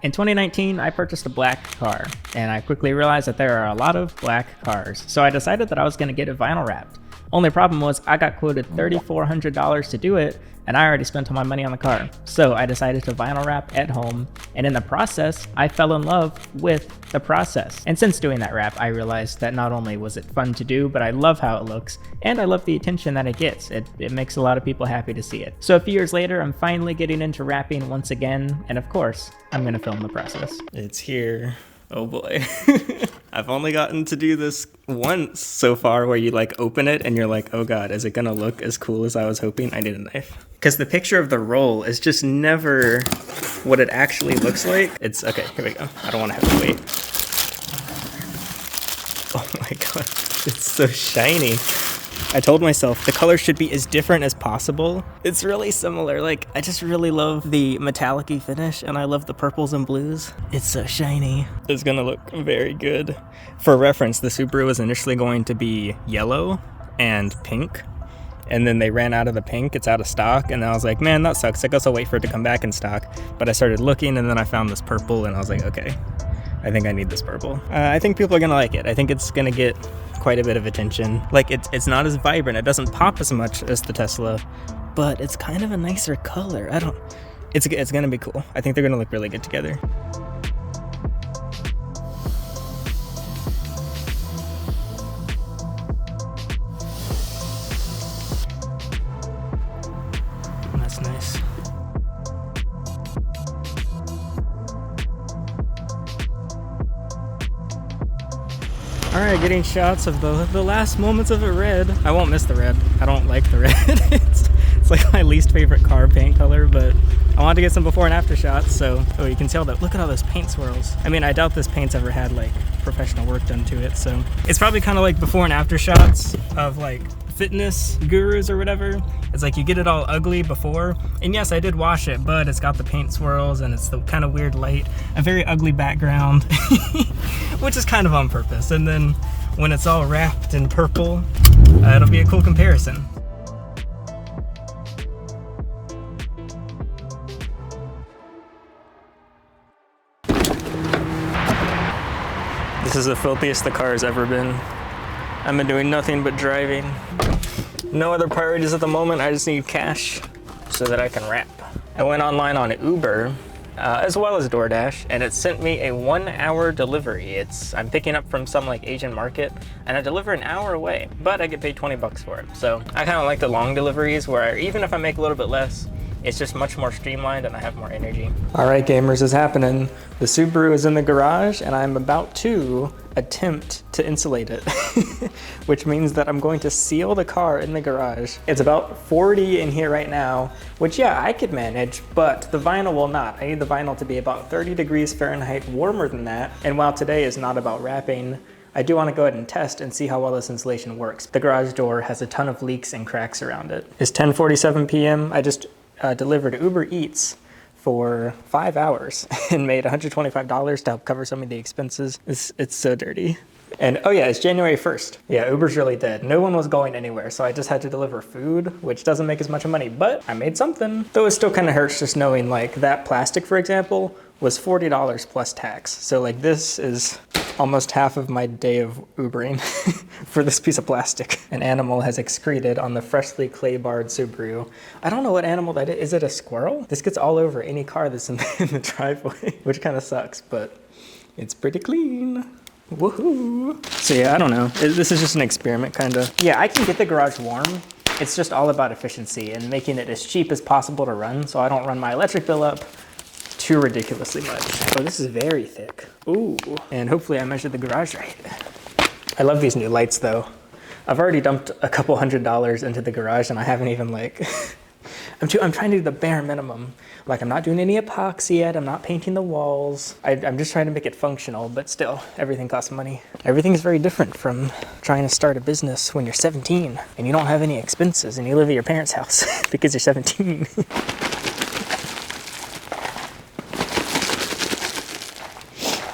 In 2019, I purchased a black car, and I quickly realized that there are a lot of black cars, so I decided that I was going to get it vinyl wrapped. Only problem was I got quoted $3,400 to do it, and I already spent all my money on the car. So I decided to vinyl wrap at home, and in the process, I fell in love with the process. And since doing that wrap, I realized that not only was it fun to do, but I love how it looks, and I love the attention that it gets. It makes a lot of people happy to see it. So a few years later, I'm finally getting into wrapping once again, and of course, I'm gonna film the process. It's here. Oh boy. I've only gotten to do this once so far where you like open it and you're like, oh god, is it gonna look as cool as I was hoping? I need a knife. Because the picture of the roll is just never what it actually looks like. It's, okay, here we go. I don't want to have to wait. Oh my god, it's so shiny. I told myself the color should be as different as possible. It's really similar. Like, I just really love the metallic-y finish, and I love the purples and blues. It's so shiny. It's gonna look very good. For reference, the Subaru was initially going to be yellow and pink, and then they ran out of the pink. It's out of stock, and I was like, man, that sucks. I guess I'll wait for it to come back in stock. But I started looking, and then I found this purple, and I was like, okay, I think I need this purple. I think people are gonna like it. I think it's gonna get quite a bit of attention. Like, it's not as vibrant. It doesn't pop as much as the Tesla, but it's kind of a nicer color. It's gonna be cool. I think they're gonna look really good together. That's nice. All right, getting shots of the last moments of it red. I won't miss the red. I don't like the red. it's like my least favorite car paint color, but I wanted to get some before and after shots, so you can tell that. Look at all those paint swirls. I mean, I doubt this paint's ever had like professional work done to it, so it's probably kind of like before and after shots of like fitness gurus or whatever. It's like you get it all ugly before, and yes, I did wash it, but it's got the paint swirls and it's the kind of weird light, a very ugly background, which is kind of on purpose. And then when it's all wrapped in purple, it'll be a cool comparison. This is the filthiest the car has ever been. I've been doing nothing but driving. No other priorities at the moment. I just need cash so that I can wrap. I went online on Uber, as well as DoorDash, and it sent me a 1-hour delivery. I'm picking up from some like Asian market, and I deliver an hour away, but I get paid 20 bucks for it. So I kind of like the long deliveries where even if I make a little bit less, it's just much more streamlined and I have more energy. All right, gamers, it's happening. The Subaru is in the garage and I'm about to attempt to insulate it, which means that I'm going to seal the car in the garage. It's about 40 in here right now, which yeah, I could manage, but the vinyl will not. I need the vinyl to be about 30 degrees Fahrenheit warmer than that. And while today is not about wrapping, I do want to go ahead and test and see how well this insulation works. The garage door has a ton of leaks and cracks around it. It's 10:47 p.m. I just delivered Uber Eats for 5 hours and made $125 to help cover some of the expenses. It's so dirty. And oh yeah, it's January 1st. Yeah, Uber's really dead. No one was going anywhere, so I just had to deliver food, which doesn't make as much money, but I made something. Though it still kind of hurts just knowing like that plastic, for example, was $40 plus tax. So like this is almost half of my day of Ubering for this piece of plastic. An animal has excreted on the freshly clay-barred Subaru. I don't know what animal that is. Is it a squirrel? This gets all over any car that's in the driveway, which kind of sucks, but it's pretty clean. Woohoo! So yeah, I don't know. This is just an experiment, kind of. Yeah, I can get the garage warm. It's just all about efficiency and making it as cheap as possible to run, so I don't run my electric bill up too ridiculously much. Oh, this is very thick. Ooh, and hopefully I measured the garage right. I love these new lights though. I've already dumped a couple $100s into the garage and I haven't even like, I'm trying to do the bare minimum. Like I'm not doing any epoxy yet, I'm not painting the walls. I'm just trying to make it functional, but still, everything costs money. Everything is very different from trying to start a business when you're 17 and you don't have any expenses and you live at your parents' house because you're 17.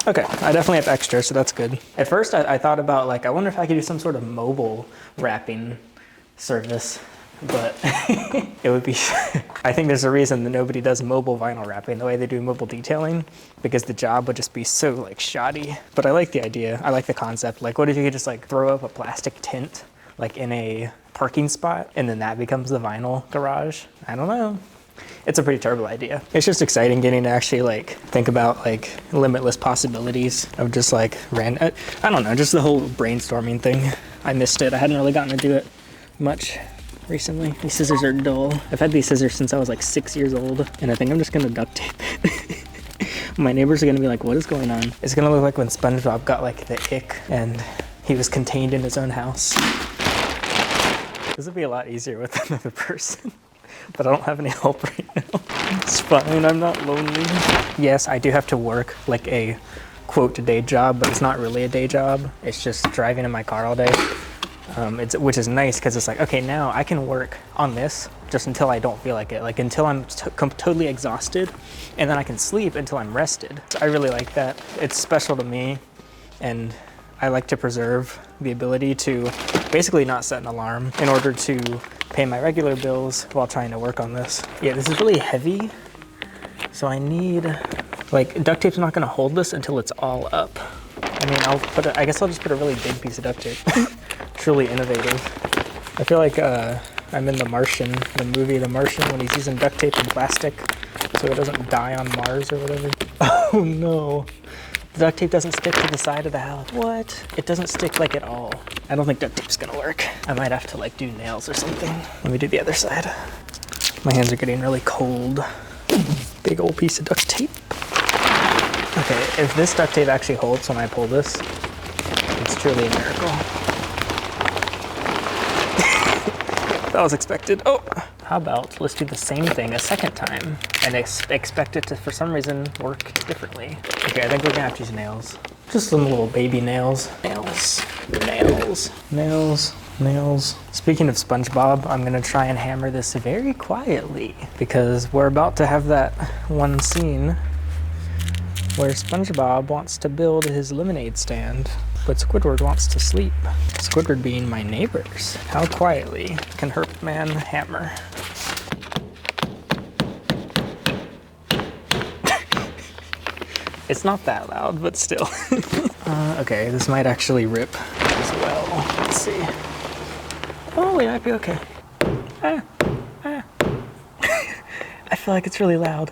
Okay, I definitely have extra, so that's good. At first, I thought about like, I wonder if I could do some sort of mobile wrapping service. but it would be, I think there's a reason that nobody does mobile vinyl wrapping the way they do mobile detailing, because the job would just be so like shoddy. But I like the idea. I like the concept. Like, what if you could just like throw up a plastic tent like in a parking spot and then that becomes the vinyl garage? I don't know. It's a pretty terrible idea. It's just exciting getting to actually like think about like limitless possibilities of just like I don't know, just the whole brainstorming thing. I missed it. I hadn't really gotten to do it much recently. These scissors are dull. I've had these scissors since I was like 6 years old, and I think I'm just gonna duct tape it. My neighbors are gonna be like, what is going on? It's gonna look like when SpongeBob got like the ick and he was contained in his own house. This would be a lot easier with another person. But I don't have any help right now. It's fine, I'm not lonely. Yes, I do have to work like a quote day job, but it's not really a day job. It's just driving in my car all day. Which is nice because it's like, okay, now I can work on this just until I don't feel like it. Like until I'm totally exhausted, and then I can sleep until I'm rested. So I really like that. It's special to me, and I like to preserve the ability to basically not set an alarm in order to pay my regular bills while trying to work on this. Yeah, this is really heavy, so I need, like, duct tape's not gonna hold this until it's all up. I mean, I guess I'll just put a really big piece of duct tape. Truly innovative. I feel like I'm in The Martian, the movie The Martian, when he's using duct tape and plastic so it doesn't die on Mars or whatever. Oh no. The duct tape doesn't stick to the side of the house. What? It doesn't stick like at all. I don't think duct tape's gonna work. I might have to like do nails or something. Let me do the other side. My hands are getting really cold. Big old piece of duct tape. Okay, if this duct tape actually holds when I pull this, it's truly a miracle. That was expected. Oh! How about let's do the same thing a second time and expect it to, for some reason, work differently. Okay, I think we're gonna have to use nails. Just some little baby nails. Nails, nails, nails, nails. Speaking of SpongeBob, I'm gonna try and hammer this very quietly because we're about to have that one scene where SpongeBob wants to build his lemonade stand, but Squidward wants to sleep. Squidward being my neighbors. How quietly can Herpman hammer? It's not that loud, but still. Okay, this might actually rip as well. Let's see. Oh, we might be okay. I feel like it's really loud.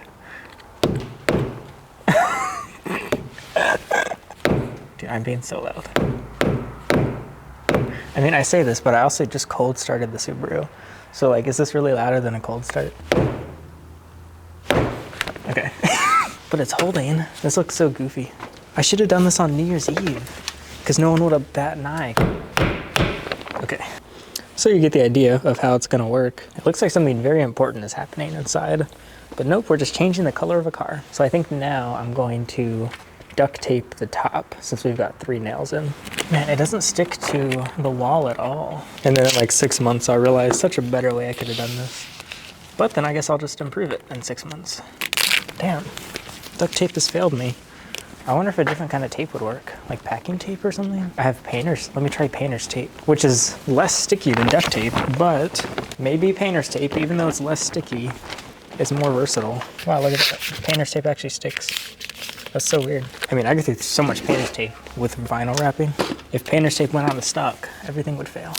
Dude, I'm being so loud. I mean, I say this, but I also just cold started the Subaru. So like, is this really louder than a cold start? Okay. But it's holding. This looks so goofy. I should have done this on New Year's Eve because no one would have bat an eye. Okay. So you get the idea of how it's gonna work. It looks like something very important is happening inside, but nope, we're just changing the color of a car. So I think now I'm going to duct tape the top since we've got 3 nails in. Man, it doesn't stick to the wall at all. And then in like 6 months, I'll realize such a better way I could have done this. But then I guess I'll just improve it in 6 months. Damn, duct tape has failed me. I wonder if a different kind of tape would work, like packing tape or something. I have painter's, let me try painter's tape, which is less sticky than duct tape, but maybe painter's tape, even though it's less sticky, is more versatile. Wow, look at that. Painter's tape actually sticks. That's so weird. I mean, I go through so much painter's tape with vinyl wrapping. If painter's tape went out of stock, everything would fail.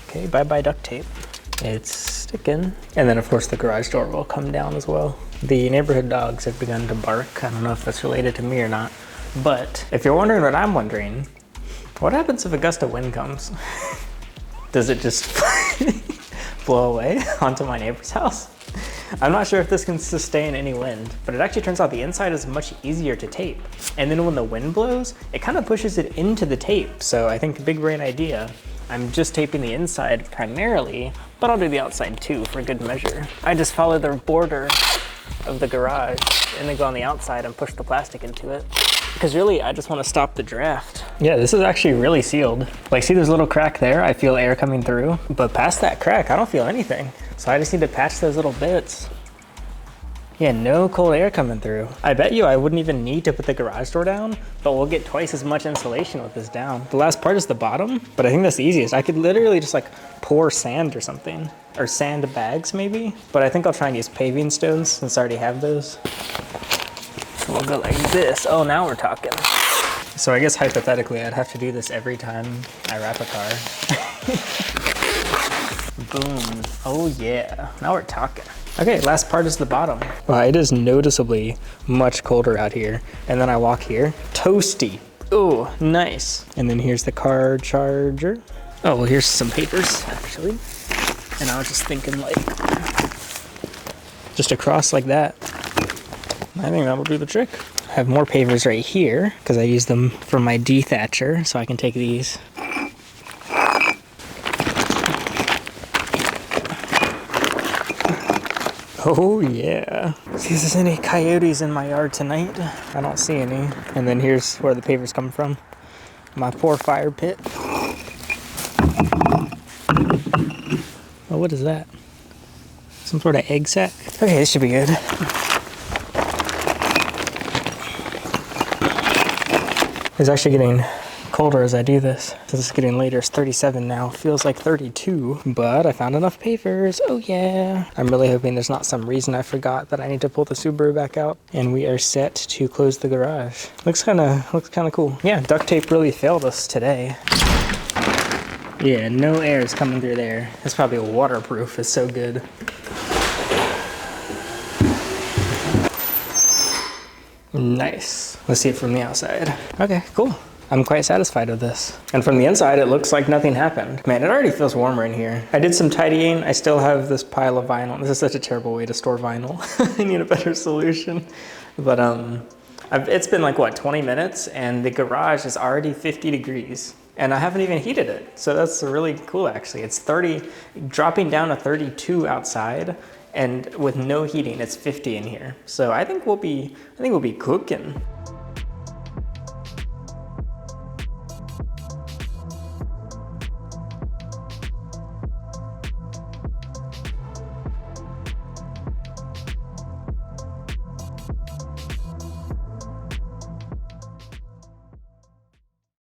Okay, bye-bye duct tape. It's sticking. And then of course the garage door will come down as well. The neighborhood dogs have begun to bark. I don't know if that's related to me or not. But if you're wondering what I'm wondering, what happens if a gust of wind comes? Does it just blow away onto my neighbor's house? I'm not sure if this can sustain any wind, but it actually turns out the inside is much easier to tape. And then when the wind blows, it kind of pushes it into the tape. So I think big brain idea. I'm just taping the inside primarily, but I'll do the outside too for good measure. I just follow the border of the garage and then go on the outside and push the plastic into it. Because really, I just want to stop the draft. Yeah, this is actually really sealed. Like, see this little crack there? I feel air coming through, but past that crack, I don't feel anything. So I just need to patch those little bits. Yeah, no cold air coming through. I bet you I wouldn't even need to put the garage door down, but we'll get twice as much insulation with this down. The last part is the bottom, but I think that's the easiest. I could literally just like pour sand or something, or sand bags maybe, but I think I'll try and use paving stones since I already have those. So we'll go like this. Oh, now we're talking. So I guess hypothetically, I'd have to do this every time I wrap a car. Boom. Oh yeah, now we're talking. Okay, last part is the bottom. Wow, it is noticeably much colder out here. And then I walk here, toasty. Oh, nice. And then here's the car charger. Oh, well, here's some papers, actually. And I was just thinking like, just across like that. I think that'll do the trick. I have more pavers right here because I use them for my dethatcher, so I can take these. Oh yeah. See if there's any coyotes in my yard tonight. I don't see any. And then here's where the pavers come from. My poor fire pit. Oh, what is that? Some sort of egg sack? Okay, this should be good. It's actually getting colder as I do this. So this is getting later. It's 37 now. Feels like 32, but I found enough papers. Oh yeah. I'm really hoping there's not some reason I forgot that I need to pull the Subaru back out, and we are set to close the garage. Looks kind of cool. Yeah, duct tape really failed us today. Yeah, no air is coming through there. It's probably waterproof. It's so good. Nice. Let's see it from the outside. Okay, cool. I'm quite satisfied with this. And from the inside, it looks like nothing happened. Man, it already feels warmer in here. I did some tidying. I still have this pile of vinyl. This is such a terrible way to store vinyl. I need a better solution. But it's been like, what, 20 minutes? And the garage is already 50 degrees. And I haven't even heated it. So that's really cool, actually. It's 30, dropping down to 32 outside. And with no heating, it's 50 in here. So I think we'll be cooking.